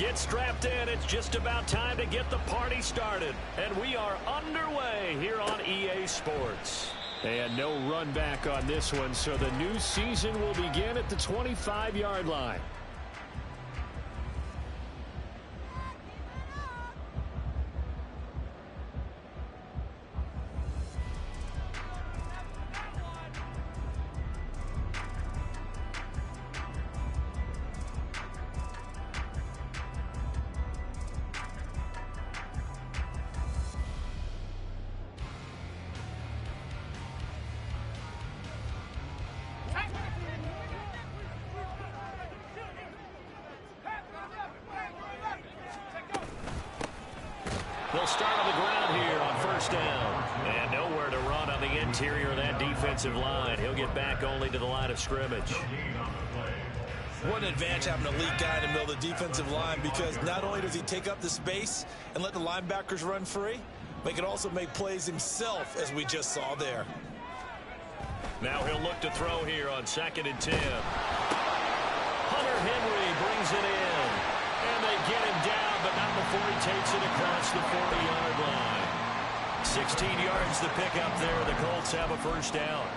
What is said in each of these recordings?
Get strapped in. It's just about time to get the party started. And we are underway here on EA Sports. And no run back on this one, so the new season will begin at the 25-yard line. They'll start on the ground here on first down. And nowhere to run on the interior of that defensive line. He'll get back only to the line of scrimmage. What an advantage having an elite guy in the middle of the defensive line, because not only does he take up the space and let the linebackers run free, but he can also make plays himself, as we just saw there. Now he'll look to throw here on 2nd and 10. Hunter Henry brings it in. And they get him down, but not before he takes it across the 40-yard line. 16 yards to pick up there. The Colts have a first down.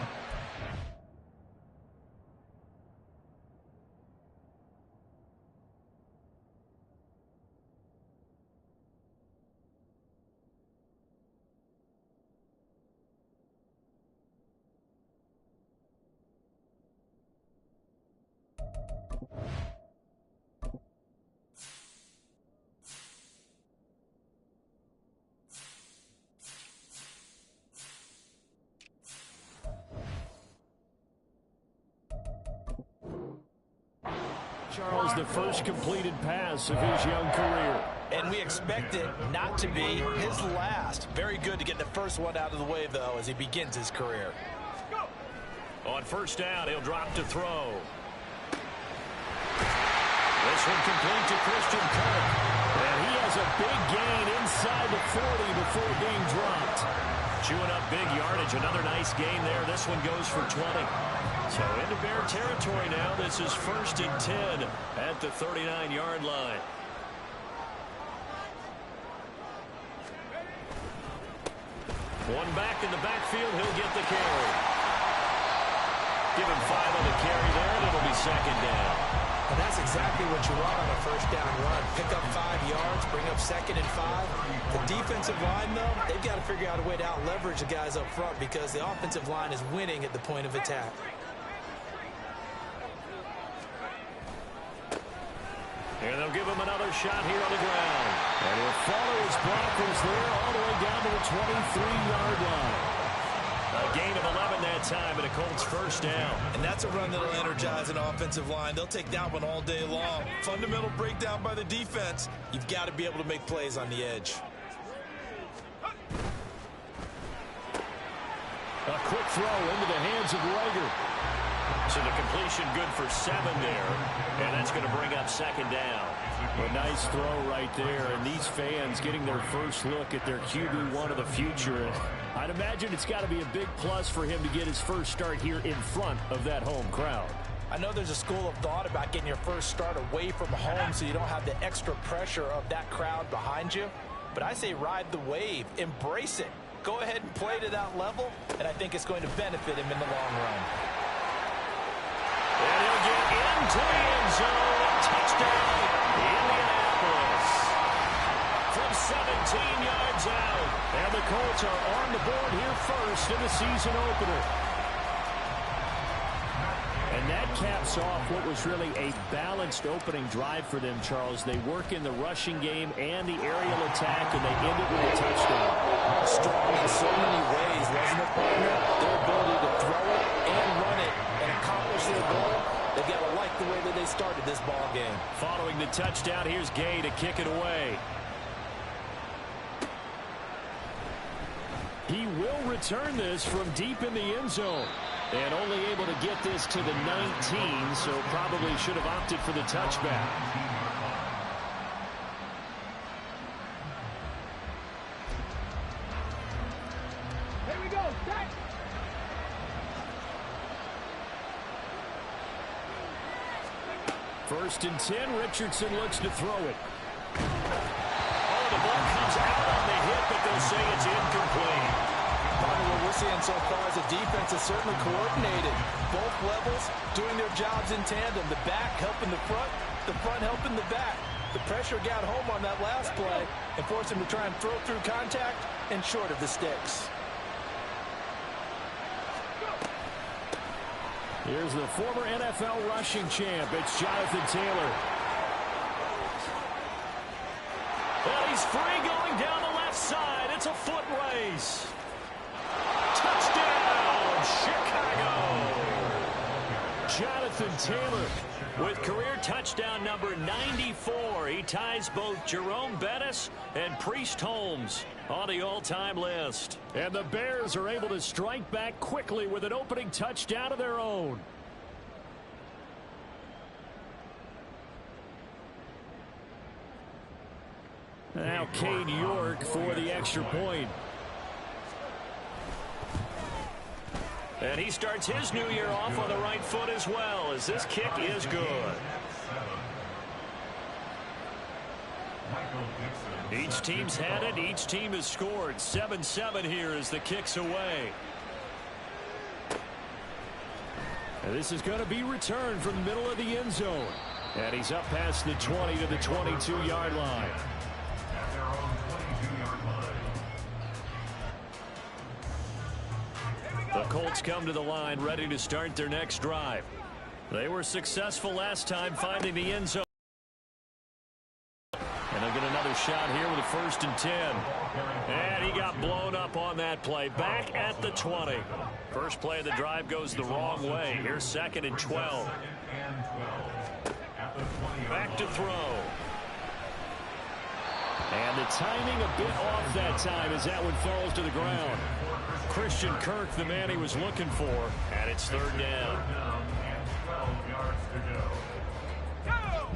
Charles, the first completed pass of his young career. And we expect it not to be his last. Very good to get the first one out of the way, though, as he begins his career. On first down, he'll drop to throw. This one complete to Christian Kirk. And he has a big gain inside the 40 before being dropped. Chewing up big yardage. Another nice gain there. This one goes for 20. So into Bear territory now. This is 1st and 10 at the 39-yard line. One back in the backfield. He'll get the carry. Give him 5 on the carry there, and it'll be 2nd down. And that's exactly what you want on a first down run. Pick up 5 yards, bring up 2nd and 5. The defensive line, though, they've got to figure out a way to out-leverage the guys up front, because the offensive line is winning at the point of attack. And they'll give him another shot here on the ground. And he'll follow his blockers there all the way down to the 23-yard line. A gain of 11 that time, and a Colts first down. And that's a run that'll energize an offensive line. They'll take that one all day long. Fundamental breakdown by the defense. You've got to be able to make plays on the edge. A quick throw into the hands of Rager. So the completion good for 7 there. And that's going to bring up 2nd down. A nice throw right there. And these fans getting their first look at their QB1 of the future. I'd imagine it's got to be a big plus for him to get his first start here in front of that home crowd. I know there's a school of thought about getting your first start away from home so you don't have the extra pressure of that crowd behind you. But I say ride the wave. Embrace it. Go ahead and play to that level, and I think it's going to benefit him in the long run. And he'll get into the end zone. Touchdown, Indianapolis. From 17 yards out. And the Colts are on the board here first in the season opener. And that caps off what was really a balanced opening drive for them, Charles. They work in the rushing game and the aerial attack, and they end it with a touchdown. Strong in so many ways, wasn't it, partner? Their ability to throw it and run it and accomplish their goal. They've got to like the way that they started this ball game. Following the touchdown, here's Gay to kick it away. He will return this from deep in the end zone. And only able to get this to the 19, so probably should have opted for the touchback. Here we go. Set. First and 10, Richardson looks to throw it. we'll say it's incomplete. What we're seeing so far is the defense is certainly coordinated. Both levels doing their jobs in tandem. The back helping the front helping the back. The pressure got home on that last play and forced him to try and throw through contact and short of the sticks. Here's the former NFL rushing champ. It's Jonathan Taylor. Well, he's free going down the left side. It's a foot race. Touchdown, Chicago. Jonathan Taylor with career touchdown number 94. He ties both Jerome Bettis and Priest Holmes on the all-time list. And the Bears are able to strike back quickly with an opening touchdown of their own. Now Cade York for the extra point. And he starts his new year off on the right foot as well, as this kick is good. Each team's had it. Each team has scored. 7-7 here as the kick's away. And this is going to be returned from the middle of the end zone. And he's up past the 20 to the 22-yard line. The Colts come to the line ready to start their next drive. They were successful last time finding the end zone. And they'll get another shot here with a 1st and 10. And he got blown up on that play. Back at the 20. First play of the drive goes the wrong way. Here's 2nd and 12. Back to throw. And the timing a bit off that time as that one falls to the ground. Christian Kirk, the man he was looking for, and it's 3rd down.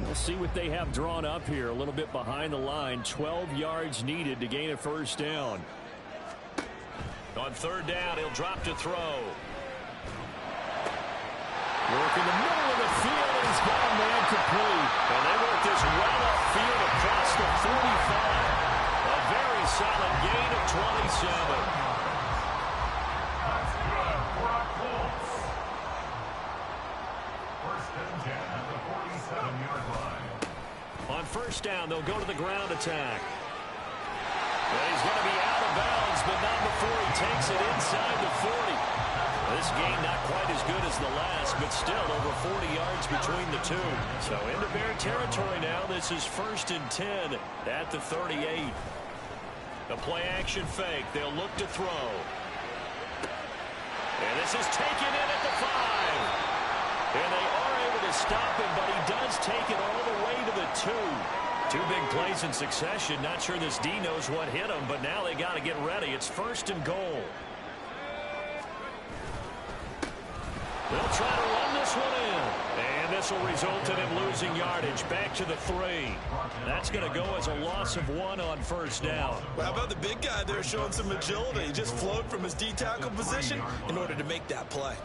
We'll see what they have drawn up here. A little bit behind the line. 12 yards needed to gain a 1st down. On 3rd down, he'll drop to throw. Work in the middle of the field, and he's got a man complete. And they work this well upfield across the 45. A very solid gain of 27. On 1st down, they'll go to the ground attack. Well, he's going to be out of bounds, but not before he takes it inside the 40. This gain not quite as good as the last, but still over 40 yards between the two. So into Bear territory now. This is 1st and 10 at the 38. The play action fake. They'll look to throw. And this is taken in at the 5. And they are able to stop him, but he does take it all the way to the 2. 2 big plays in succession. Not sure this D knows what hit him, but now they got to get ready. It's 1st and goal. They'll try to run this one in. And this will result in him losing yardage. Back to the 3. That's going to go as a loss of 1 on 1st down. Well, how about the big guy there showing some agility? He just flowed from his D-tackle position in order to make that play.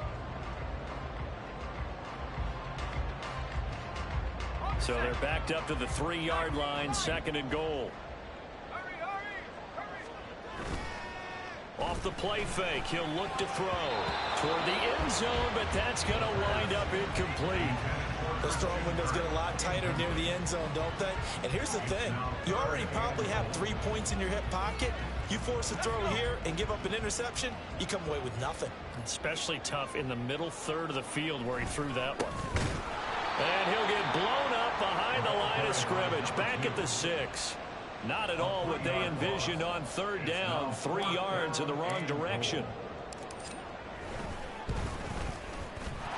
So they're backed up to the 3-yard line, 2nd and goal. Off the play fake, he'll look to throw toward the end zone, but that's going to wind up incomplete. Those throwing windows get a lot tighter near the end zone, don't they? And here's the thing. You already probably have 3 points in your hip pocket. You force a throw here and give up an interception, you come away with nothing. Especially tough in the middle 3rd of the field where he threw that one. And he'll get blown up behind the line of scrimmage. Back at the 6. Not at all what they envisioned on 3rd down. 3 yards in the wrong direction.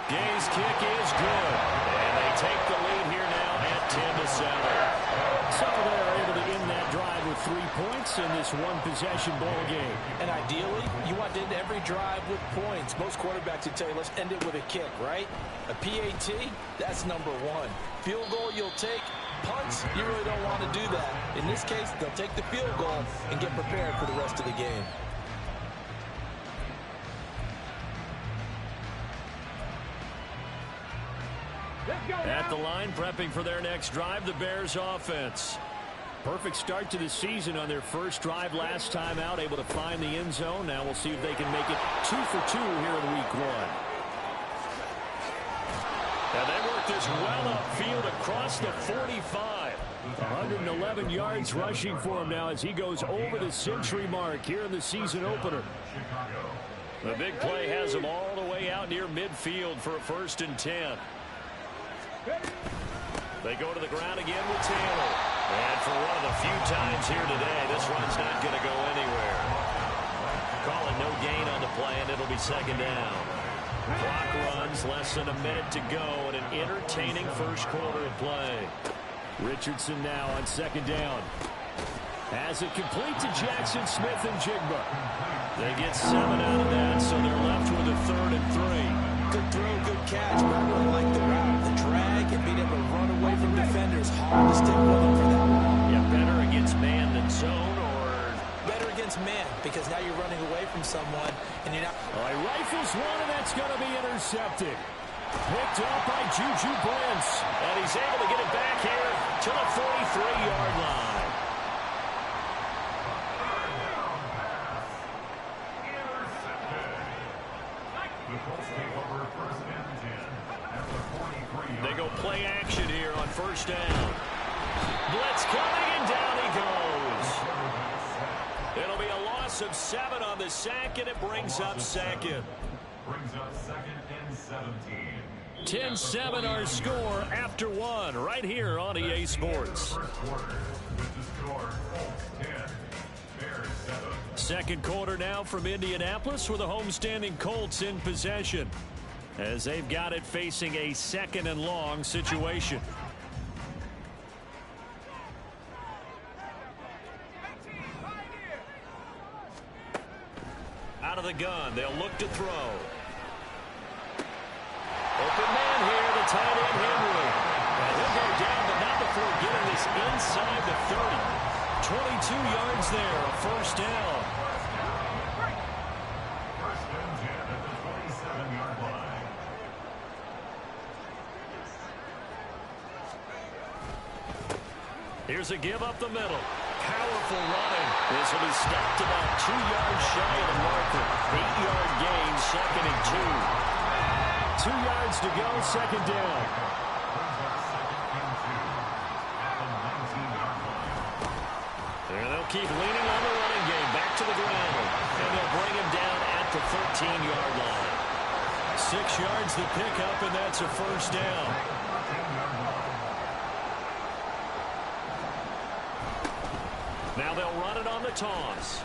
Gay's kick is good. And they take the lead here now at 10-7. So they're able to end that drive with 3 points in this one-possession ball game. And ideally, you want to end every drive with points. Most quarterbacks would tell you, let's end it with a kick, right? A PAT, that's number 1. Field goal you'll take. Punts, you really don't want to do that. In this case, they'll take the field goal and get prepared for the rest of the game. At the line, prepping for their next drive, the Bears offense. Perfect start to the season on their first drive last time out, able to find the end zone. Now we'll see if they can make it 2 for 2 here in week 1. And they work this well upfield across the 45. 111 yards rushing for him now as he goes over the century mark here in the season opener. The big play has him all the way out near midfield for a 1st and 10. They go to the ground again with Taylor. And for one of the few times here today, this run's not going to go anywhere. Calling no gain on the play, and it'll be 2nd down. Clock runs, less than a minute to go, and an entertaining first quarter of play. Richardson now on 2nd down. Has it complete to Jackson Smith and Jigba. They get 7 out of that, so they're left with a 3rd and 3. Good throw, good catch, but I really like the route. The drag and being able to run away from defenders. Hard to stick with them for that long. Yeah, better against man than zone, or better against man, because now you're running away from someone and you're not. All right, rifles one, and that's going to be intercepted. Picked up by Juju Brents, and he's able to get it back here to the 43-yard line. They go play action here on 1st down. Blitz coming, and down he goes. It'll be a loss of 7 on the sack, and it brings up 2nd. Brings up 2nd and 17. 10-7 our score after 1 right here on EA Sports. Second quarter now from Indianapolis with the homestanding Colts in possession, as they've got it facing a 2nd and long situation. Out of the gun, they'll look to throw. Open man here, the tight end Henry. And he'll go down, but not before getting this inside the 30. 22 yards there, a 1st down. Here's a give up the middle. Powerful running. This will be stopped about 2 yards shy of the marker. 8-yard gain, 2nd and 2. 2 yards to go, 2nd down. And they'll keep leaning on the running game. Back to the ground. And they'll bring him down at the 13-yard line. 6 yards to pick up, and that's a 1st down. Now they'll run it on the toss.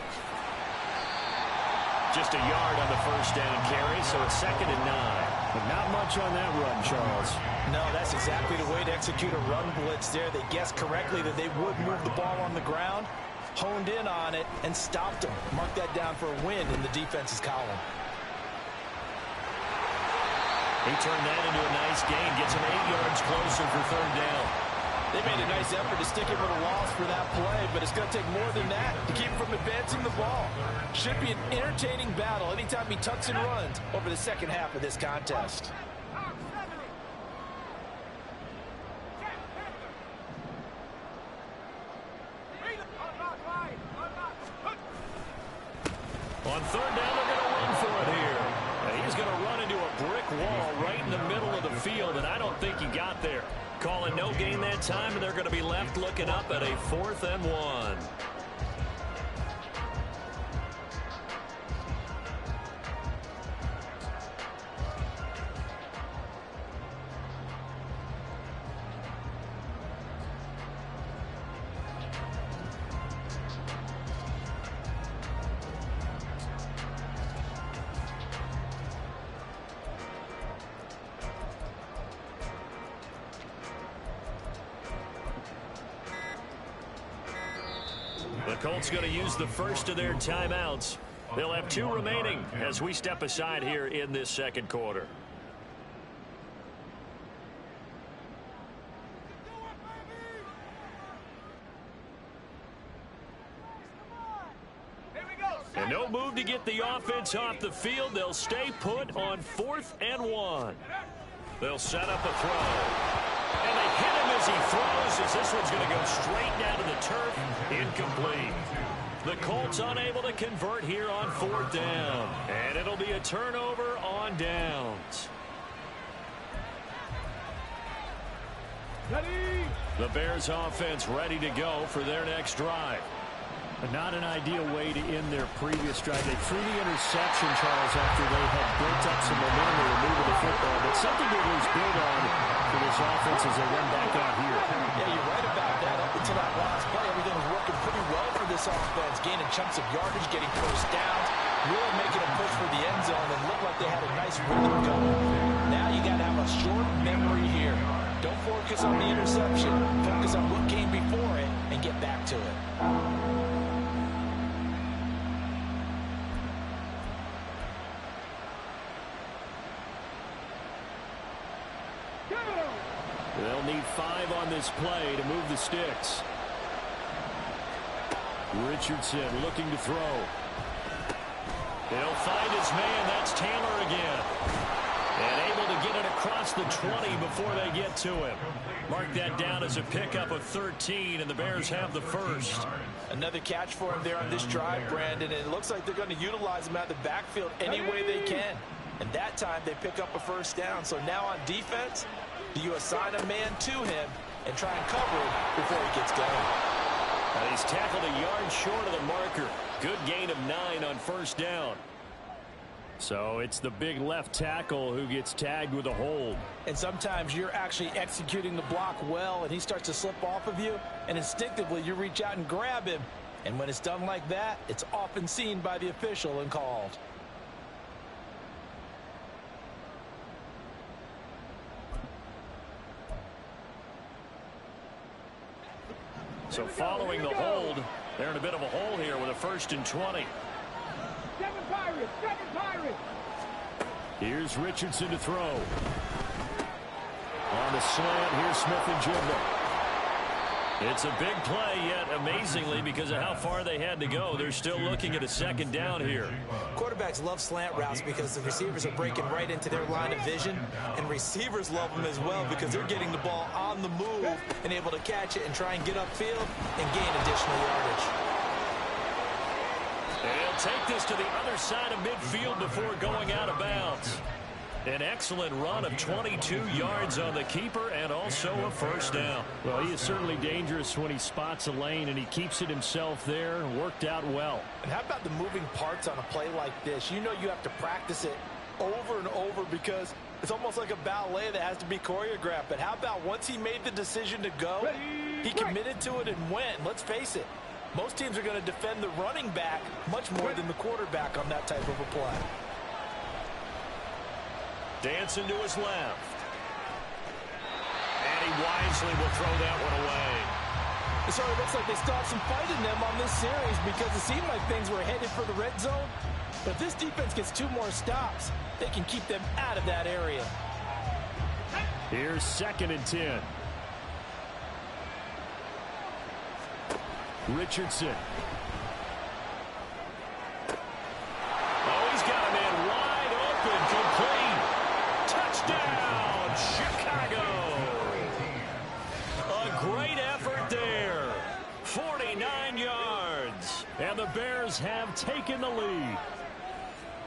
Just a yard on the 1st down carry, so it's 2nd and 9. But not much on that run, Charles. No, that's exactly the way to execute a run blitz there. They guessed correctly that they would move the ball on the ground, honed in on it, and stopped them. Mark that down for a win in the defense's column. He turned that into a nice gain, gets him 8 yards closer for 3rd down. They made a nice effort to stick him with a loss for that play, but it's going to take more than that to keep him from advancing the ball. Should be an entertaining battle anytime he tucks and runs over the 2nd half of this contest. On 3rd down, they're going to run for it here. And he's going to run into a brick wall right in the middle of the field, and I don't think he got there. Calling no gain that time, and they're going to be left looking up at a 4th and 1. The Colts going to use the first of their timeouts. They'll have 2 remaining as we step aside here in this 2nd quarter. And no move to get the offense off the field. They'll stay put on 4th and 1. They'll set up a throw. And they hit him as he throws, as this one's going to go straight down to the turf. Incomplete. The Colts unable to convert here on 4th down. And it'll be a turnover on downs. Ready. The Bears offense ready to go for their next drive. But not an ideal way to end their previous drive. They threw the interception, Charles, after they had built up some momentum to moving the football. But something to at least build on for this offense as they run back out here. Yeah, you're right about that. Up until that last play, everything was working pretty well for this offense. Gaining chunks of yardage, getting first downs, really making a push for the end zone, and looked like they had a nice rhythm going. Now you got to have a short memory here. Don't focus on the interception. Focus on what came before it and get back to it. They'll need 5 on this play to move the sticks. Richardson looking to throw. He'll find his man. That's Taylor again. And able to get it across the 20 before they get to him. Mark that down as a pickup of 13, and the Bears have the first. Another catch for him there on this drive, Brandon, and it looks like they're going to utilize him out of the backfield any way they can. And that time they pick up a first down. So now on defense, do you assign a man to him and try and cover him before he gets going? And he's tackled a yard short of the marker. Good gain of 9 on first down. So it's the big left tackle who gets tagged with a hold. And sometimes you're actually executing the block well, and he starts to slip off of you, and instinctively you reach out and grab him. And when it's done like that, it's often seen by the official and called. So following the hold, they're in a bit of a hole here with a 1st and 20. 7 Pirates. 7 Pirates. Here's Richardson to throw. On the slant, here's Smith and Jigba. It's a big play, yet amazingly, because of how far they had to go, they're still looking at a 2nd down here. Quarterbacks love slant routes because the receivers are breaking right into their line of vision, and receivers love them as well because they're getting the ball on the move and able to catch it and try and get upfield and gain additional yardage. And he'll take this to the other side of midfield before going out of bounds. An excellent run of 22 yards on the keeper and also a first down. Well, he is certainly dangerous when he spots a lane, and he keeps it himself there. Worked out well. And how about the moving parts on a play like this? You know you have to practice it over and over because it's almost like a ballet that has to be choreographed. But how about once he made the decision to go, he committed to it and went. Let's face it, most teams are going to defend the running back much more than the quarterback on that type of a play. Dancing to his left. And he wisely will throw that one away. So it looks like they still have some fight in them on this series because it seemed like things were headed for the red zone. But if this defense gets 2 more stops, they can keep them out of that area. Here's 2nd and 10. Richardson. Oh, he's got a man wide open, complete. Touchdown, Chicago. A great effort there. 49 yards. And the Bears have taken the lead.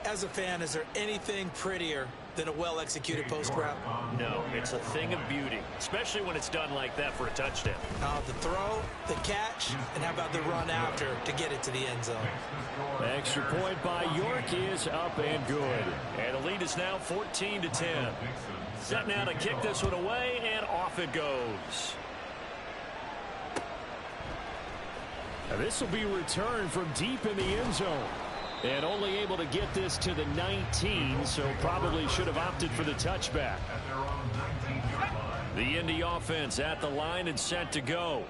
As a fan, is there anything prettier than a well-executed post route? No, it's a thing of beauty, especially when it's done like that for a touchdown. The throw, the catch, and how about the run after to get it to the end zone? Extra point by York is up and good. And the lead is now 14-10. Set now to kick this one away, and off it goes. Now this will be returned from deep in the end zone. And only able to get this to the 19, so probably should have opted for the touchback. The Indy offense at the line and set to go.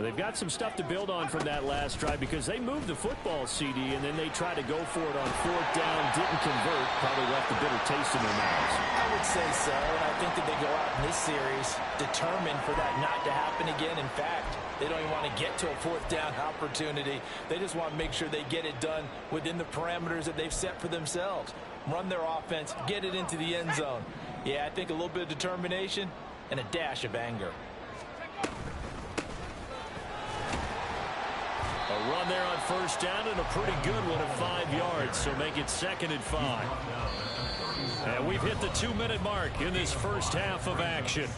They've got some stuff to build on from that last drive because they moved the football, CD, and then they tried to go for it on 4th down, didn't convert, probably left a bitter taste in their mouths. I would say so, and I think that they go out in this series determined for that not to happen again. In fact, they don't even want to get to a 4th down opportunity. They just want to make sure they get it done within the parameters that they've set for themselves. Run their offense, get it into the end zone. Yeah, I think a little bit of determination and a dash of anger. A run there on first down and a pretty good one at 5 yards, so make it 2nd and 5. And we've hit the 2-minute mark in this first half of action.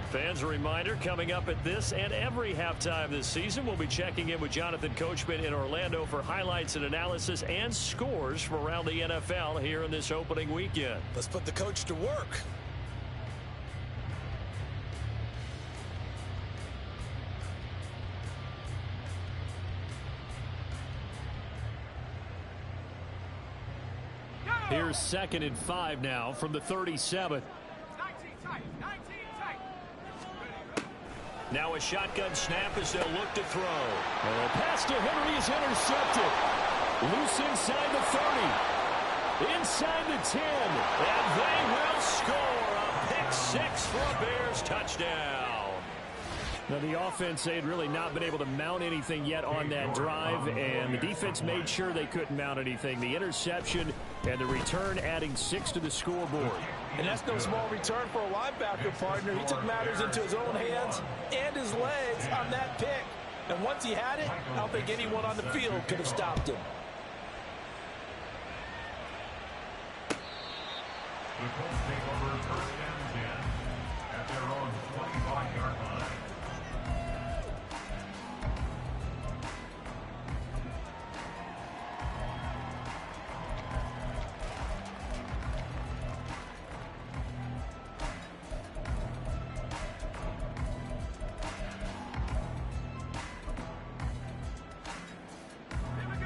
Fans, a reminder, coming up at this and every halftime this season, we'll be checking in with Jonathan Coachman in Orlando for highlights and analysis and scores from around the NFL here in this opening weekend. Let's put the coach to work. Here's 2nd and 5 now from the 37. 19 tight. Now a shotgun snap as they'll look to throw. The pass to Henry is intercepted. Loose inside the 30. Inside the 10. And they will score a pick 6 for a Bears touchdown. Now, the offense, they had really not been able to mount anything yet on that drive, and the defense made sure they couldn't mount anything. The interception and the return adding 6 to the scoreboard. And that's no small return for a linebacker, partner. He took matters into his own hands and his legs on that pick. And once he had it, I don't think anyone on the field could have stopped him. The Colts take over 1st and 10 at their own 25-yard line.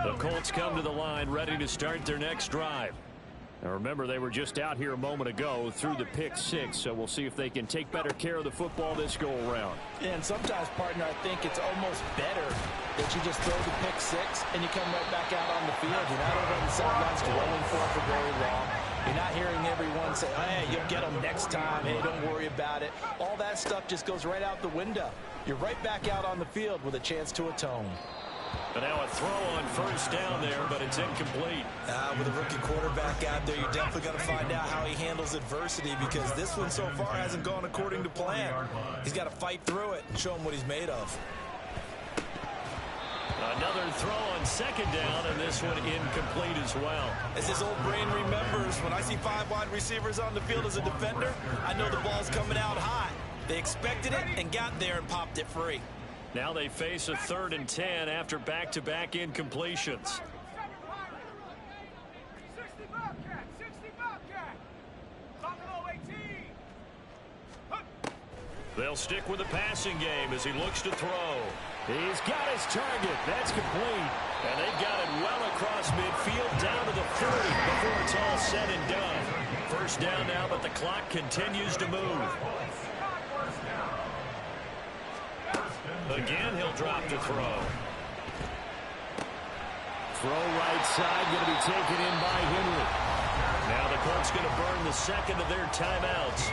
The Colts come to the line ready to start their next drive. Now remember, they were just out here a moment ago through the pick 6, so we'll see if they can take better care of the football this go around. And sometimes, partner, I think it's almost better that you just throw the pick 6 and you come right back out on the field. You're not over on the sidelines dwelling for very long. You're not hearing everyone say, hey, you'll get them next time. Hey, don't worry about it. All that stuff just goes right out the window. You're right back out on the field with a chance to atone. But now a throw on first down there, but it's incomplete. With a rookie quarterback out there, you're definitely going to find out how he handles adversity, because this one so far hasn't gone according to plan. He's got to fight through it and show him what he's made of. Another throw on 2nd down, and this one incomplete as well. As his old brain remembers, when I see 5 wide receivers on the field as a defender, I know the ball's coming out hot. They expected it and got there and popped it free. Now they face a 3rd and 10 after back-to-back incompletions. 60 Bobcat. Buffalo 18. They'll stick with the passing game as he looks to throw. He's got his target. That's complete. And they've got it well across midfield down to the 30 before it's all said and done. First down now, but the clock continues to move. Again, he'll drop to throw. Throw right side, going to be taken in by Henry. Now the Colts going to burn the 2nd of their timeouts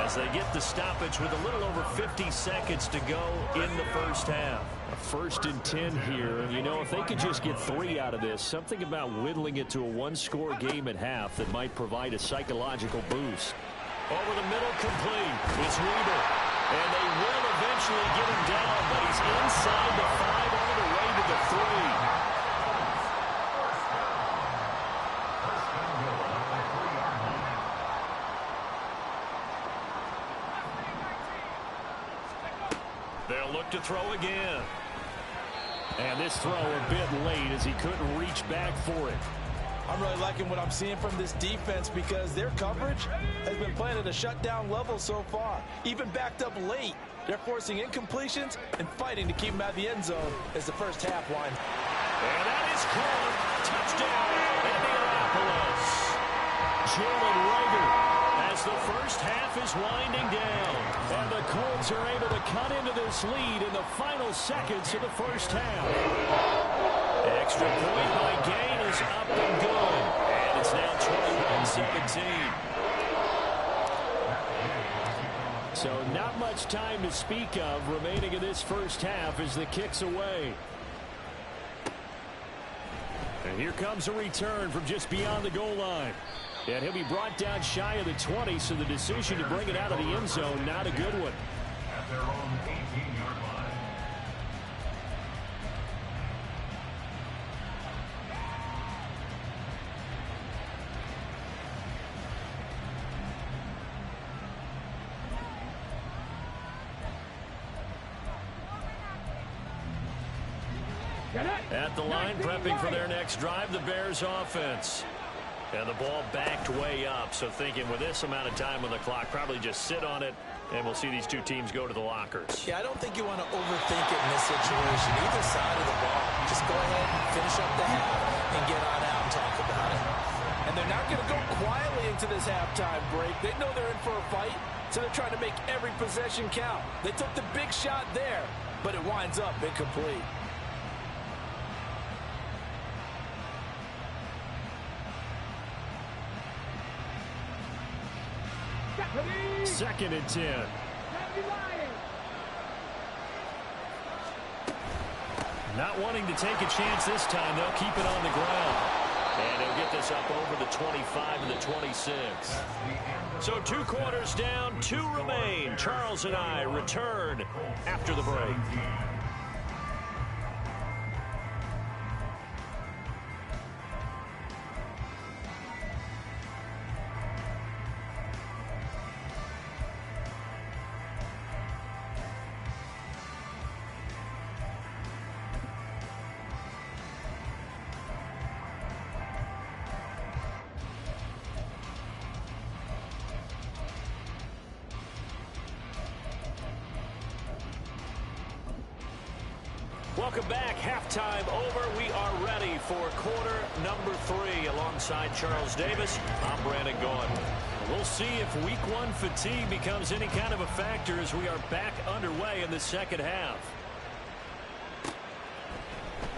as they get the stoppage with a little over 50 seconds to go in the first half. A 1st and 10 here, and you know, if they could just get 3 out of this, something about whittling it to a 1-score game at half that might provide a psychological boost. Over the middle, complete. It's Weaver. And they will eventually get him down, but he's inside the 5 on the way to the 3. They'll look to throw again. And this throw a bit late as he couldn't reach back for it. I'm really liking what I'm seeing from this defense, because their coverage has been playing at a shutdown level so far. Even backed up late, they're forcing incompletions and fighting to keep them out of the end zone as the first half winds. And that is called. Touchdown, Indianapolis. Chillin As the first half is winding down. and the Colts are able to cut into this lead in the final seconds of the first half. Extra point by Gain is up and good. And it's now 21-17. So not much time to speak of remaining in this first half as the kick's away. And here comes a return from just beyond the goal line. And he'll be brought down shy of the 20, so the decision to bring it out of the end zone, not a good one. At their own 18-yard line. At the line, prepping for their next drive, the Bears offense. And the ball backed way up, so thinking with this amount of time on the clock, probably just sit on it, and we'll see these two teams go to the lockers. Yeah, I don't think you want to overthink it in this situation. Either side of the ball. Just go ahead and finish up the half and get on out and talk about it. And they're not going to go quietly into this halftime break. They know they're in for a fight, so they're trying to make every possession count. They took the big shot there, but it winds up incomplete. Second and 10. Not wanting to take a chance this time, they'll keep it on the ground. And he'll get this up over the 25 and the 26. So 2 quarters down, 2 remain. Charles and I return after the break. Welcome back. Halftime over. We are ready for quarter number 3. Alongside Charles Davis, I'm Brandon Gaudin. We'll see if week 1 fatigue becomes any kind of a factor as we are back underway in the second half.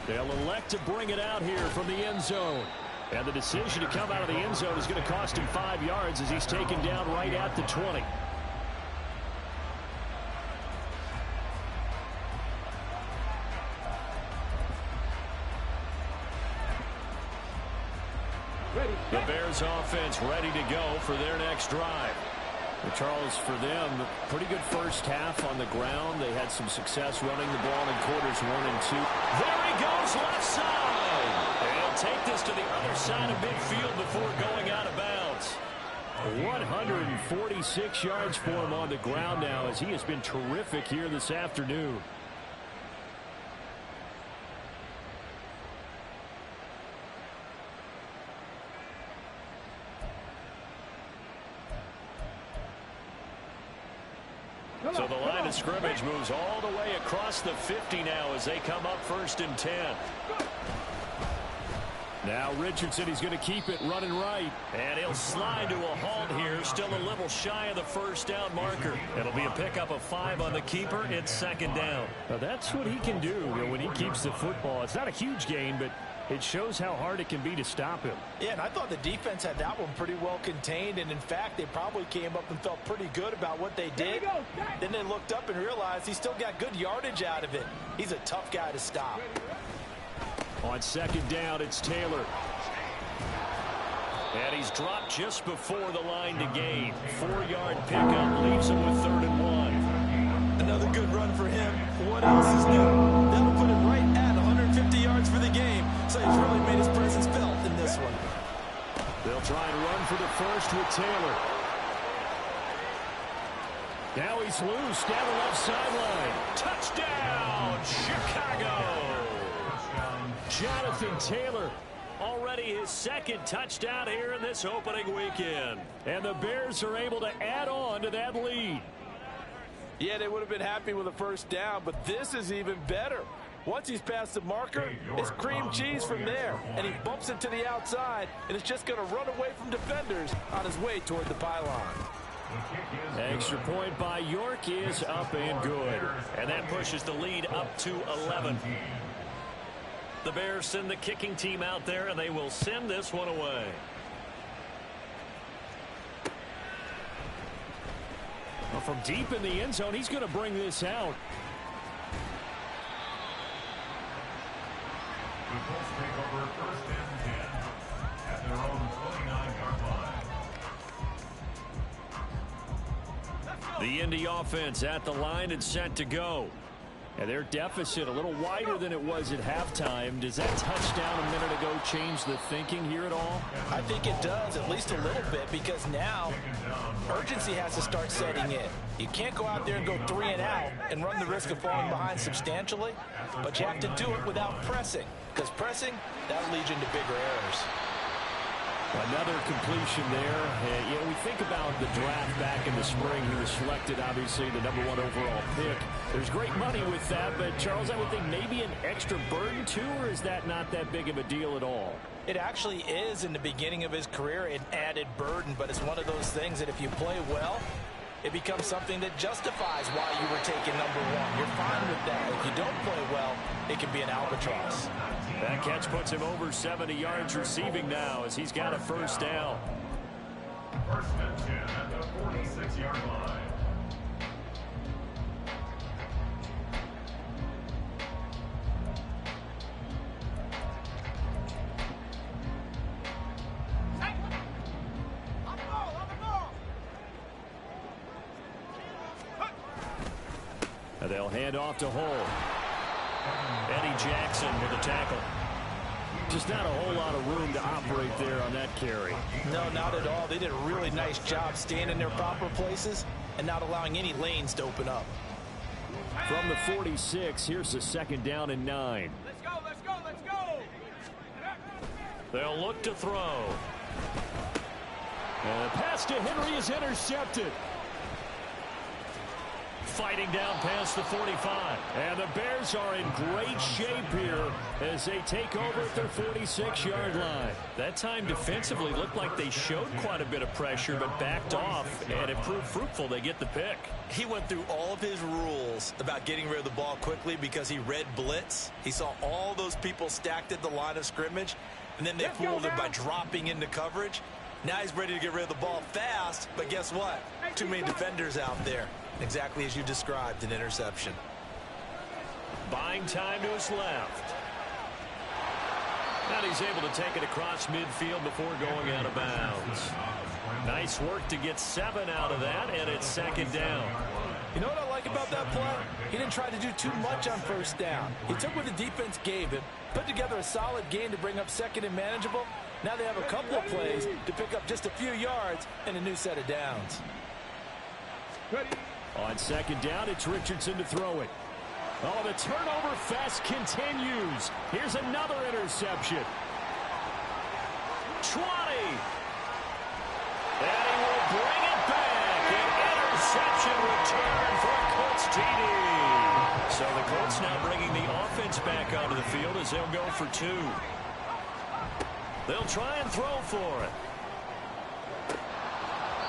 They'll elect to bring it out here from the end zone. And the decision to come out of the end zone is going to cost him 5 yards as he's taken down right at the 20. The Bears offense ready to go for their next drive. Well, Charles, for them, pretty good first half on the ground. They had some success running the ball in quarters 1 and 2. There he goes, left side. And take this to the other side of midfield before going out of bounds. 146 yards for him on the ground now as he has been terrific here this afternoon. So the line of scrimmage moves all the way across the 50 now as they come up 1st and 10. Now Richardson, he's going to keep it running right. And he'll slide to a halt here, still a little shy of the first down marker. It'll be a pickup of 5 on the keeper. It's 2nd down. Now that's what he can do when he keeps the football. It's not a huge gain, but it shows how hard it can be to stop him. Yeah, and I thought the defense had that one pretty well contained, and in fact, they probably came up and felt pretty good about what they did. Then they looked up and realized he still got good yardage out of it. He's a tough guy to stop. On 2nd down, it's Taylor. And he's dropped just before the line to gain. 4-yard pickup leaves him with 3rd and 1. Another good run for him. What else is new? That'll put him right at 150 yards for the game. So he's really made his presence felt in this one. They'll try and run for the first with Taylor. Now he's loose down the left sideline. Touchdown, Chicago! Jonathan Taylor, already his 2nd touchdown here in this opening weekend. And the Bears are able to add on to that lead. Yeah, they would have been happy with a first down, but this is even better. Once he's past the marker, it's cream cheese from there. And he bumps it to the outside, and it's just going to run away from defenders on his way toward the pylon. Extra point by York is up and good. And that pushes the lead up to 11. The Bears send the kicking team out there, and they will send this one away. Well, from deep in the end zone, he's going to bring this out. The Colts take over 1st and 10 at their own 29-yard line. The Indy offense at the line and set to go. And their deficit a little wider than it was at halftime. Does that touchdown a minute ago change the thinking here at all? I think it does, at least a little bit, because now urgency has to start setting in. You can't go out there and go 3 and out and run the risk of falling behind substantially, but you have to do it without pressing, because pressing, that'll lead you into bigger errors. Another completion there. And, we think about the draft back in the spring. He was selected, obviously, the #1 overall pick. There's great money with that, but, Charles, I would think maybe an extra burden, too, or is that not that big of a deal at all? It actually is in the beginning of his career an added burden, but it's one of those things that if you play well, it becomes something that justifies why you were taken #1. You're fine with that. If you don't play well, it can be an albatross. That catch puts him over 70 yards receiving now as he's got a first down. First and 10 at the 46-yard line. On the ball, on the ball. And they'll hand off to Hull. Eddie Jackson with a tackle. Just not a whole lot of room to operate there on that carry. No, not at all. They did a really nice job staying in their proper places and not allowing any lanes to open up. From the 46, here's the second down and 9. Let's go, let's go, let's go. They'll look to throw. And the pass to Henry is intercepted. Fighting down past the 45. And the Bears are in great shape here as they take over at their 46-yard line. That time defensively looked like they showed quite a bit of pressure but backed off, and it proved fruitful. They get the pick. He went through all of his rules about getting rid of the ball quickly because he read blitz. He saw all those people stacked at the line of scrimmage, and then they fooled him by dropping into coverage. Now he's ready to get rid of the ball fast, but guess what? Too many defenders out there. Exactly as you described, an interception. Buying time to his left. And he's able to take it across midfield before going out of bounds. Nice work to get 7 out of that, and it's second down. You know what I like about that play? He didn't try to do too much on first down. He took what the defense gave him, put together a solid game to bring up second and manageable. Now they have a couple of plays to pick up just a few yards and a new set of downs. Ready. On second down, it's Richardson to throw it. Oh, the turnover fest continues. Here's another interception. 20. And he will bring it back. An interception return for a Colts TD. So the Colts now bringing the offense back onto the field as they'll go for 2. They'll try and throw for it.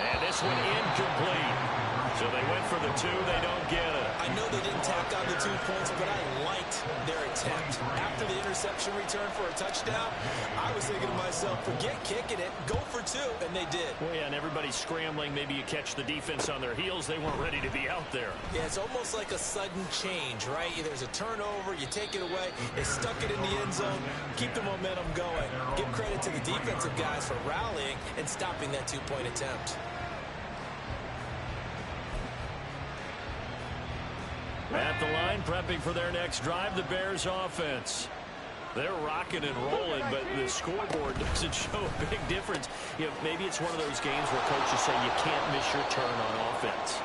And this one incomplete. So they went for the 2. They don't get it. I know they didn't tack on the 2 points, but I liked their attempt. After the interception return for a touchdown, I was thinking to myself, forget kicking it, go for 2, and they did. Well, yeah, and everybody's scrambling. Maybe you catch the defense on their heels. They weren't ready to be out there. Yeah, it's almost like a sudden change, right? There's a turnover, you take it away, they stuck it in the end zone, keep the momentum going. Give credit to the defensive guys for rallying and stopping that 2-point attempt. At the line, prepping for their next drive, the Bears offense. They're rocking and rolling, but the scoreboard doesn't show a big difference. Maybe it's one of those games where coaches say you can't miss your turn on offense.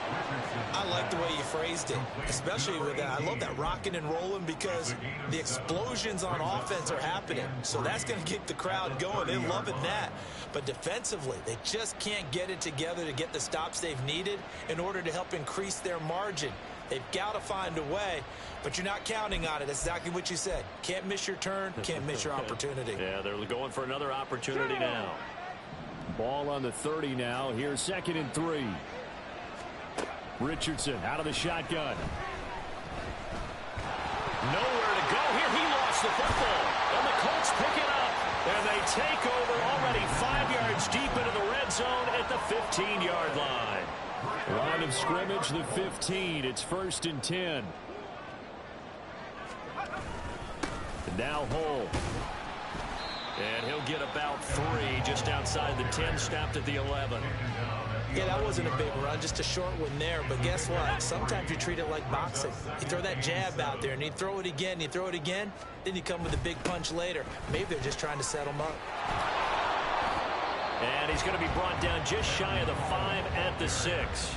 I like the way you phrased it, especially with that. I love that rocking and rolling because the explosions on offense are happening. So that's going to keep the crowd going. They're loving that. But defensively, they just can't get it together to get the stops they've needed in order to help increase their margin. They've got to find a way, but you're not counting on it. That's exactly what you said. Can't miss your turn, can't miss your opportunity. Yeah, they're going for another opportunity now. Ball on the 30 now. Here's 2nd and 3. Richardson out of the shotgun. Nowhere to go here. He lost the football, and the Colts pick it up, and they take over already 5 yards deep into the red zone at the 15-yard line. Line of scrimmage, the 15. It's 1st and 10. And now Hull. And he'll get about 3 just outside the 10, stopped at the 11. Yeah, that wasn't a big run, just a short one there. But guess what? Sometimes you treat it like boxing. You throw that jab out there, and you throw it again, you throw it again, then you come with a big punch later. Maybe they're just trying to set him up. And he's going to be brought down just shy of the 5 at the 6.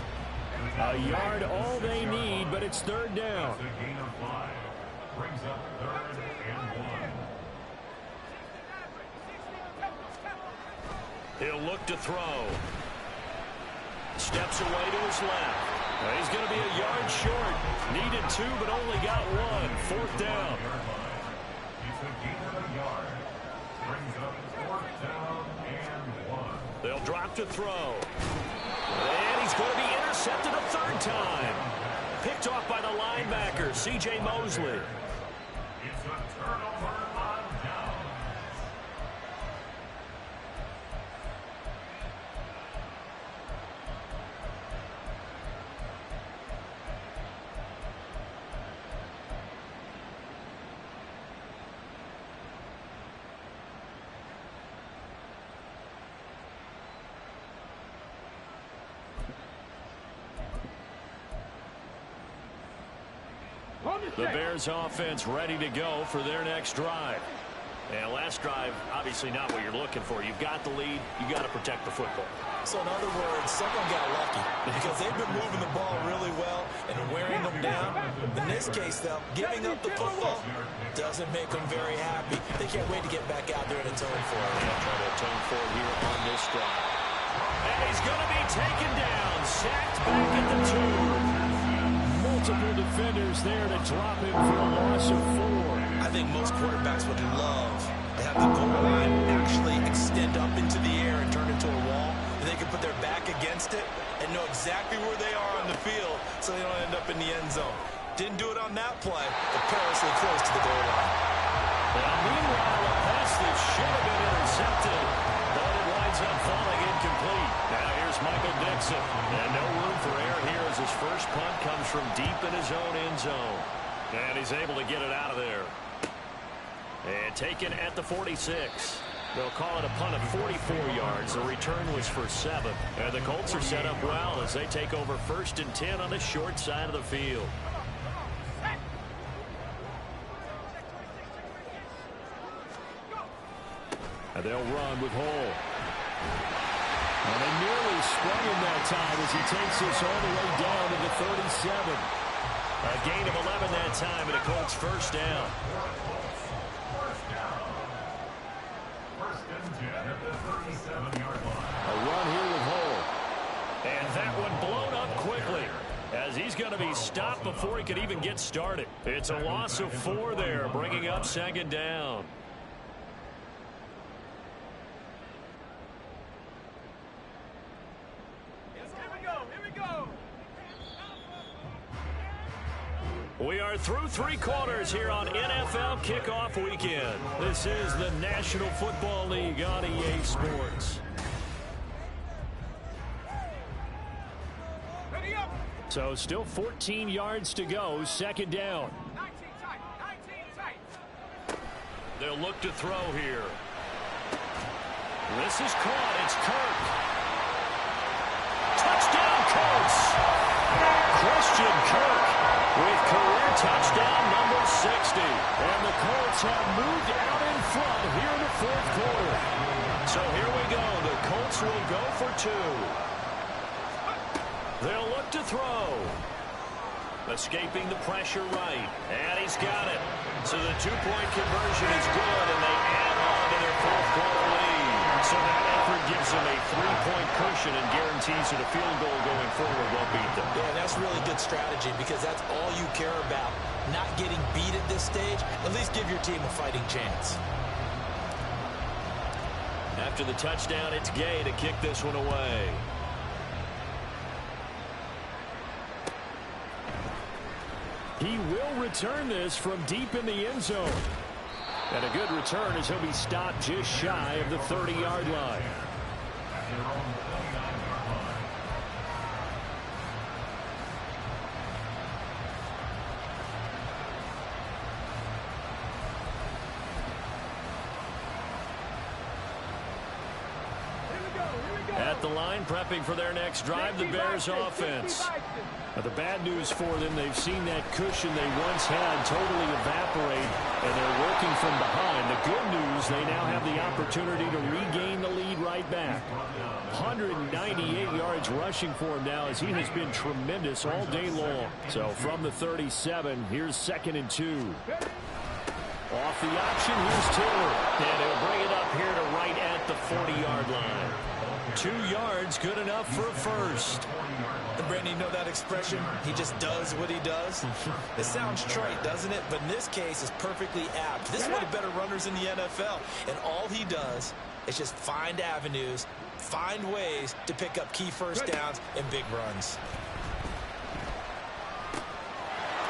A yard all they need, but it's third down. Gain of 5. Brings up 3rd and 1. He'll look to throw. Steps away to his left. He's going to be a yard short. Needed 2, but only got 1. Fourth down. It's a gain of a yard. Brings up 4th down and 1. They'll drop to throw. And he's going to be intercepted a third time. Picked off by the linebacker, C.J. Mosley. It's a turnover on down. The Bears offense ready to go for their next drive. And last drive, obviously not what you're looking for. You've got the lead. You've got to protect the football. So in other words, someone got lucky because they've been moving the ball really well and wearing them down. In this case, though, giving up the football doesn't make them very happy. They can't wait to get back out there and atone for it. They'll try to atone for it here on this drive. And he's going to be taken down. Sacked back at the 2. Multiple defenders there to drop him for a loss of 4. I think most quarterbacks would love to have the goal line actually extend up into the air and turn into a wall. And they can put their back against it and know exactly where they are on the field so they don't end up in the end zone. Didn't do it on that play, but perilously close to the goal line. Now, meanwhile, a pass that should have been intercepted, but it winds up falling incomplete. Now here's Michael Dixon. And no room for error here as his first punt comes from deep in his own end zone. And he's able to get it out of there. And taken at the 46. They'll call it a punt of 44 yards. The return was for 7. And the Colts are set up well as they take over 1st and 10 on the short side of the field. And they'll run with Hole. And they nearly sprung him that time as he takes this all the way down to the 37. A gain of 11 that time and a Colts first down. First and 10 at the 37-yard line. A run here with Hole. And that one blown up quickly as he's going to be stopped before he could even get started. It's a loss of 4 there, bringing up 2nd down. We are through 3 quarters here on NFL Kickoff Weekend. This is the National Football League on EA Sports. So still 14 yards to go, 2nd down. They'll look to throw here. This is caught. It's Kirk. Touchdown, Colts. Christian Kirk with career touchdown number 60. And the Colts have moved out in front here in the 4th quarter. So here we go. The Colts will go for 2. They'll look to throw. Escaping the pressure right. And he's got it. So the 2-point conversion is good, and they add on to their 4th quarter lead. So that effort gives them a 3-point cushion and guarantees that a field goal going forward won't beat them. Yeah, that's really good strategy because that's all you care about. Not getting beat at this stage. At least give your team a fighting chance. After the touchdown, it's Gay to kick this one away. He will return this from deep in the end zone. And a good return as he'll be stopped just shy of the 30-yard line. At the line, prepping for their next drive, the Bears offense. Now, the bad news for them, they've seen that cushion they once had totally evaporate, and they're working from behind. The good news, they now have the opportunity to regain the lead right back. 198 yards rushing for him now, as he has been tremendous all day long. So from the 37, here's 2nd and 2. Off the option, here's Taylor. And he'll bring it up here to right at the 40-yard line. 2 yards, good enough for a first. And Brandon, you know that expression? He just does what he does. It sounds trite, doesn't it? But in this case, it's perfectly apt. This is one of the better runners in the NFL. And all he does is just find avenues, find ways to pick up key first downs and big runs.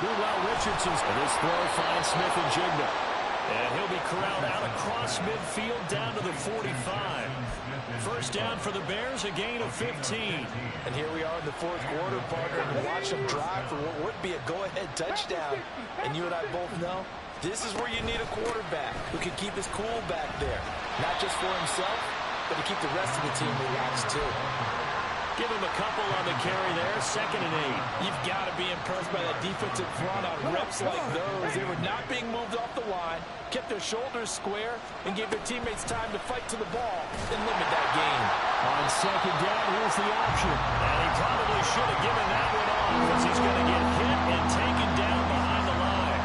Meanwhile, Richardson's, and this throw finds Smith and Jigna. And he'll be corralled out across midfield down to the 45. First down for the Bears, a gain of 15. And here we are in the 4th quarter, partner, and watch them drive for what would be a go-ahead touchdown. And you and I both know this is where you need a quarterback who can keep his cool back there. Not just for himself, but to keep the rest of the team relaxed too. Give him a couple on the carry there, 2nd and 8. You've got to be impressed by that defensive front on reps like those. They were not being moved off the line, kept their shoulders square, and gave their teammates time to fight to the ball and limit that gain. On 2nd down, here's the option. And he probably should have given that one off, because he's going to get hit and taken down behind the line.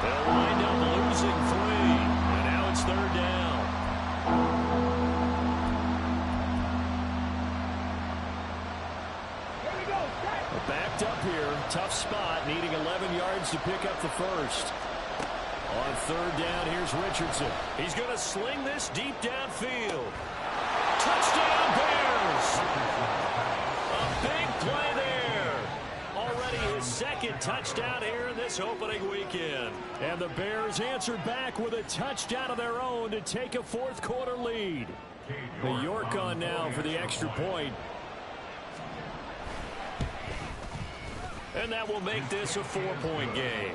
They'll wind up losing 3, and now it's 3rd down. Backed up here, tough spot, needing 11 yards to pick up the first. On 3rd down, here's Richardson. He's going to sling this deep downfield. Touchdown, Bears! A big play there. Already his 2nd touchdown here in this opening weekend. And the Bears answered back with a touchdown of their own to take a 4th quarter lead. The York on now for the extra point. And that will make this a 4-point game.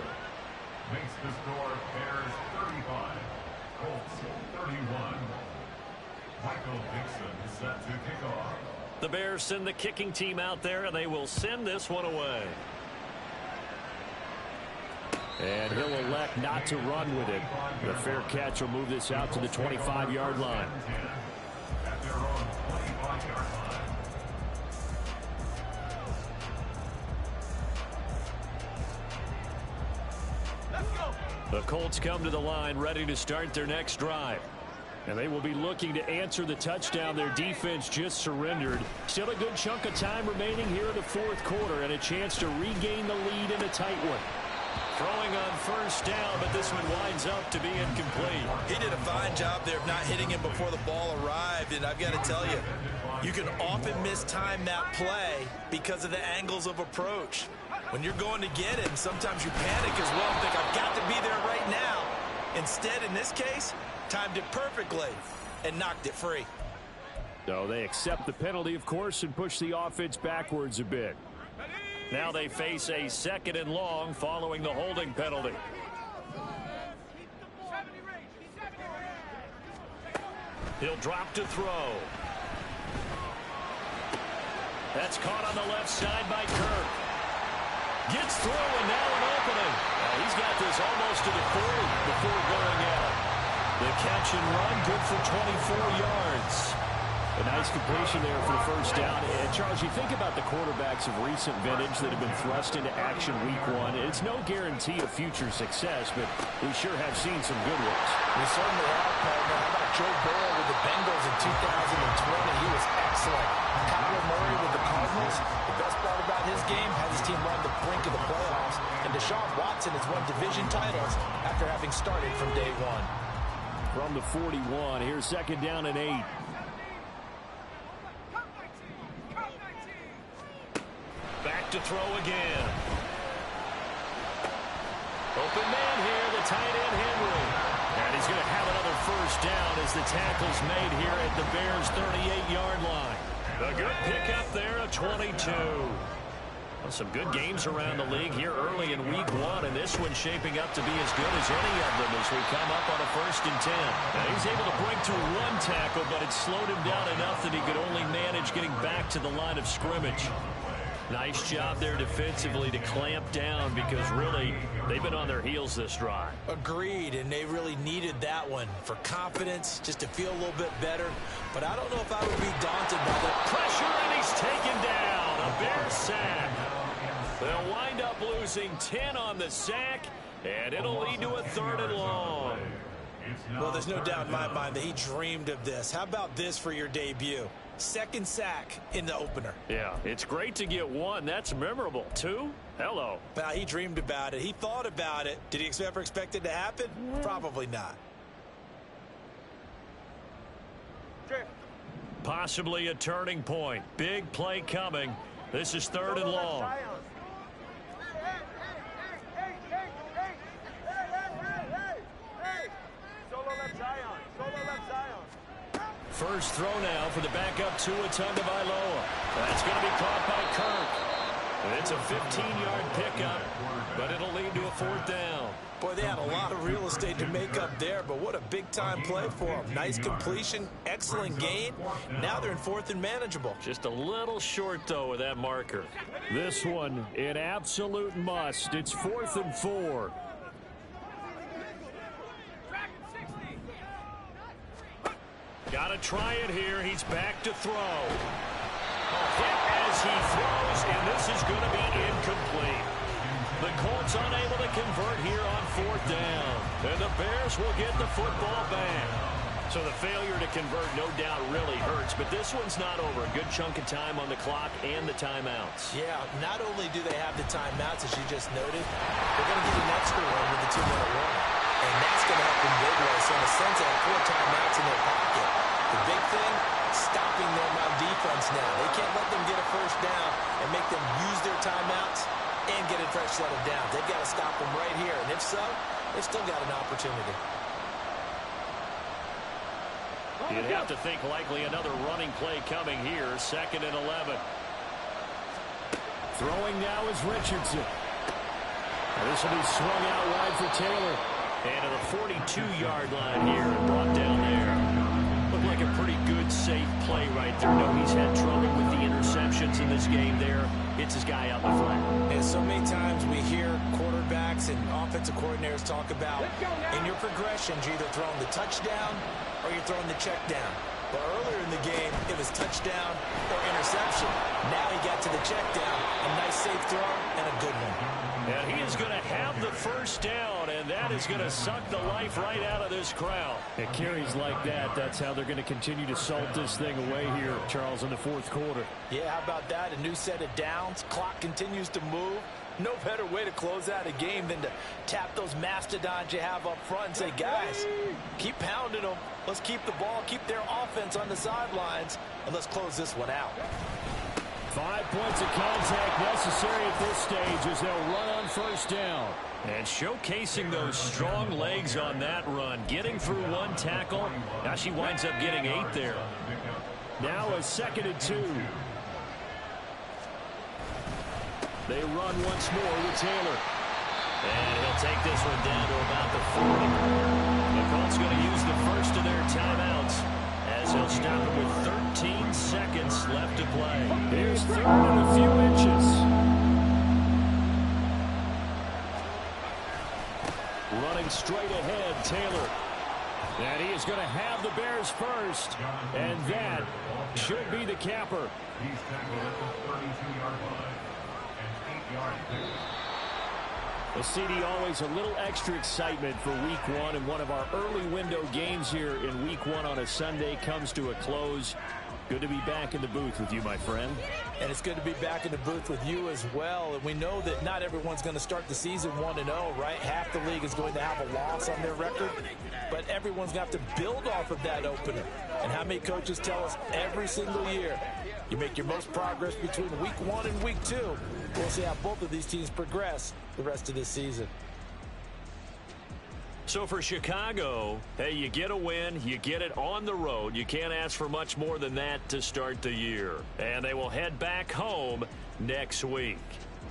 Makes the score Bears 35, Colts 31. Michael Dixon is set to kick off. The Bears send the kicking team out there, and they will send this one away. And he'll elect not to run with it. The fair catch will move this out to the 25-yard line. At their own 25-yard line. The Colts come to the line ready to start their next drive. And they will be looking to answer the touchdown their defense just surrendered. Still a good chunk of time remaining here in the 4th quarter and a chance to regain the lead in a tight one. Throwing on 1st down, but this one winds up to be incomplete. He did a fine job there of not hitting him before the ball arrived, and I've got to tell you, you can often mistime that play because of the angles of approach. When you're going to get him, sometimes you panic as well and think, I've got to be there right now. Instead, in this case, timed it perfectly and knocked it free. So they accept the penalty, of course, and push the offense backwards a bit. Now they face a 2nd and long following the holding penalty. He'll drop to throw. That's caught on the left side by Kirk. Gets through, and now an opening. He's got this almost to the 40 before going out. The catch and run, good for 24 yards. A nice completion there for the first down. And Charles, you think about the quarterbacks of recent vintage that have been thrust into action week 1. It's no guarantee of future success, but we sure have seen some good ones. We certainly have, partner. How about Joe Burrow with the Bengals in 2020? He was excellent. Kyler Murray with the Cardinals. The best part about his game has his team run the brink of the playoffs. And Deshaun Watson has won division titles after having started from day 1. From the 41, here's 2nd down and 8. Back to throw again. Open man here, the tight end Henry. And he's going to have another first down as the tackle's made here at the Bears' 38-yard line. A good pickup there, a 22. Well, some good games around the league here early in week one, and this one's shaping up to be as good as any of them as we come up on a 1st and 10. Now, he's able to break through one tackle, but it slowed him down enough that he could only manage getting back to the line of scrimmage. Nice job there defensively to clamp down because really they've been on their heels this drive. Agreed, and they really needed that one for confidence, just to feel a little bit better. But I don't know if I would be daunted by the pressure, and he's taken down. A Bear sack. They'll wind up losing 10 on the sack, and it'll lead to a 3rd and long. Well, there's no doubt in my mind that he dreamed of this. How about this for your debut? 2nd sack in the opener. Yeah, it's great to get 1. That's memorable. 2? Hello. Now, he dreamed about it. He thought about it. Did he ever expect it to happen? Probably not. Possibly a turning point. Big play coming. This is 3rd and long. First throw now for the backup Tua Tagovailoa. That's going to be caught by Kirk. It's a 15-yard pickup, but it'll lead to a 4th down. Boy, they had a lot of real estate to make up there, but what a big-time play for them. Nice completion, excellent gain. Now they're in 4th and manageable. Just a little short, though, with that marker. This one, an absolute must. It's 4th and 4. Got to try it here. He's back to throw. Hit as he throws, and this is going to be incomplete. The Colts unable to convert here on 4th down. And the Bears will get the football back. So the failure to convert no doubt really hurts, but this one's not over. A good chunk of time on the clock and the timeouts. Yeah, not only do they have the timeouts, as you just noted, they're going to get an extra one with the 2-minute warning. And that's going to help them big way. So in a sense, they have 4 timeouts in their pocket. The big thing, stopping them on defense now. They can't let them get a 1st down and make them use their timeouts and get a fresh set of downs. They've got to stop them right here. And if so, they've still got an opportunity. You'd have to think likely another running play coming here. 2nd and 11. Throwing now is Richardson. This will be swung out wide for Taylor. And to the 42-yard line here, brought down there. Looked like a pretty good, safe play right there. No, he's had trouble with the interceptions in this game there. Hits his guy out the flat. And so many times we hear quarterbacks and offensive coordinators talk about in your progressions, you're either throwing the touchdown or you're throwing the check down. But earlier in the game, it was touchdown or interception. Now he got to the check down. A nice safe throw and a good one. And he is going to have the 1st down, and that is going to suck the life right out of this crowd. It carries like that. That's how they're going to continue to salt this thing away here, Charles, in the 4th quarter. Yeah, how about that? A new set of downs. Clock continues to move. No better way to close out a game than to tap those mastodons you have up front and say, guys, keep pounding them. Let's keep the ball, keep their offense on the sidelines, and let's close this one out. 5 points of contact necessary at this stage as they'll run on 1st down. And showcasing those strong legs on that run. Getting through 1 tackle. Now she winds up getting 8 there. Now a 2nd and 2. They run once more with Taylor. And he'll take this one down to about the 40. The Colts going to use the first of their timeouts as he'll stop it with 13 seconds left to play. Here's 3rd and a few inches. Running straight ahead, Taylor. And he is going to have the Bears first. And that should be the capper. He's tackled at the 32-yard line. And 8-yard pickup. Well, CD, always a little extra excitement for week one, and one of our early window games here in week one on a Sunday comes to a close. Good to be back in the booth with you, my friend. And it's good to be back in the booth with you as well. And we know that not everyone's going to start the season 1-0, right? Half the league is going to have a loss on their record. But everyone's going to have to build off of that opener. And how many coaches tell us every single year, you make your most progress between week 1 and week 2. We'll see how both of these teams progress the rest of this season. So for Chicago, hey, you get a win, you get it on the road. You can't ask for much more than that to start the year. And they will head back home next week.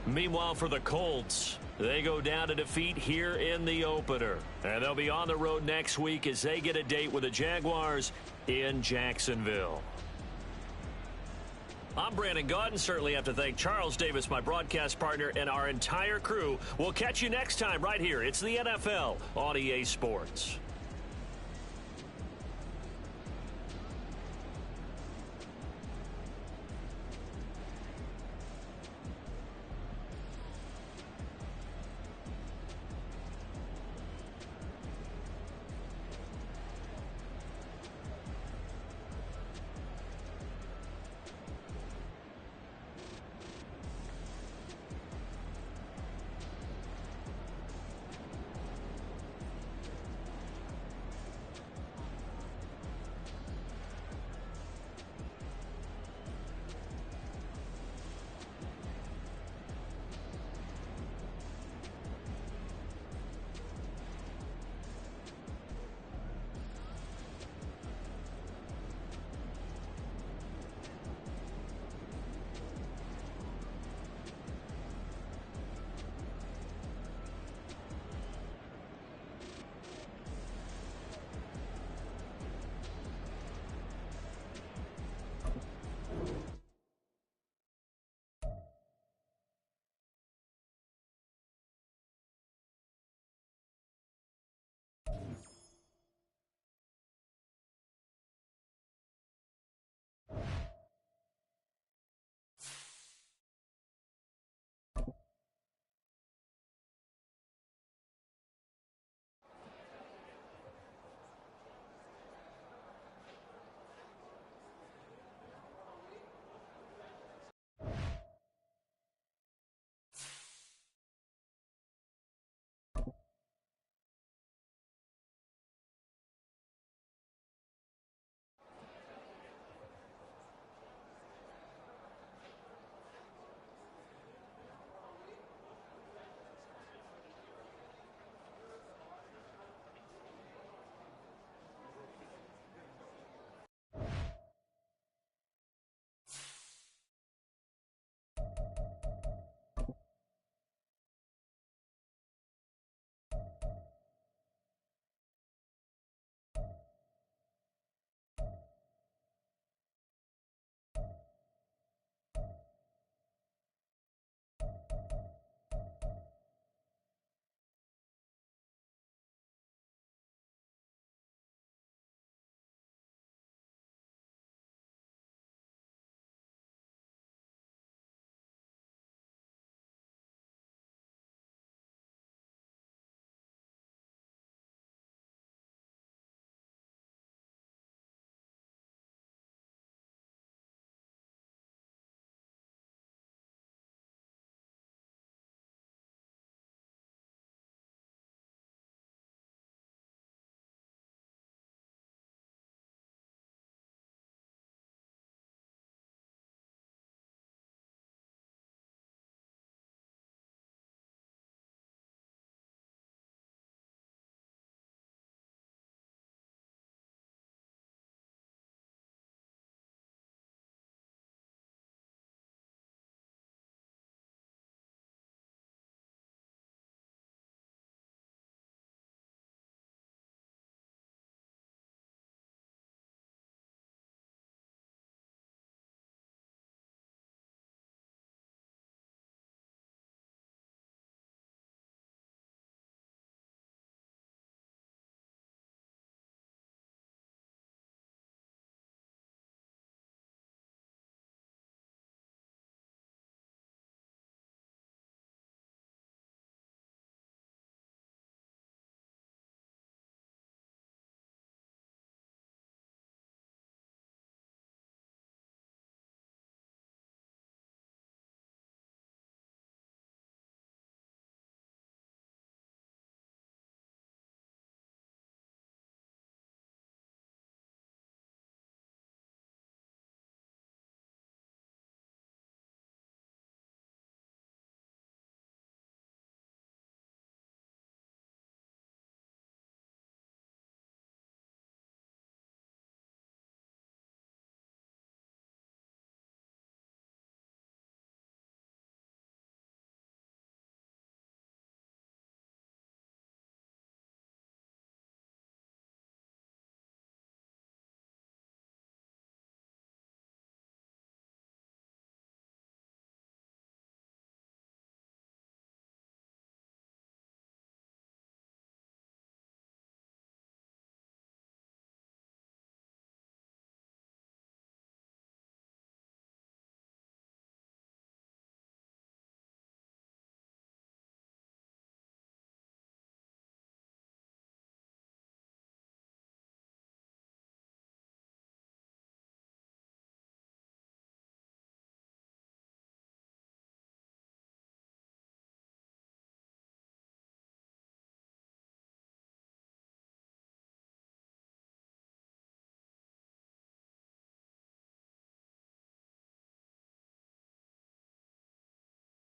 Meanwhile, for the Colts, they go down to defeat here in the opener. And they'll be on the road next week as they get a date with the Jaguars in Jacksonville. I'm Brandon Gaudin. Certainly have to thank Charles Davis, my broadcast partner, and our entire crew. We'll catch you next time right here. It's the NFL on EA Sports.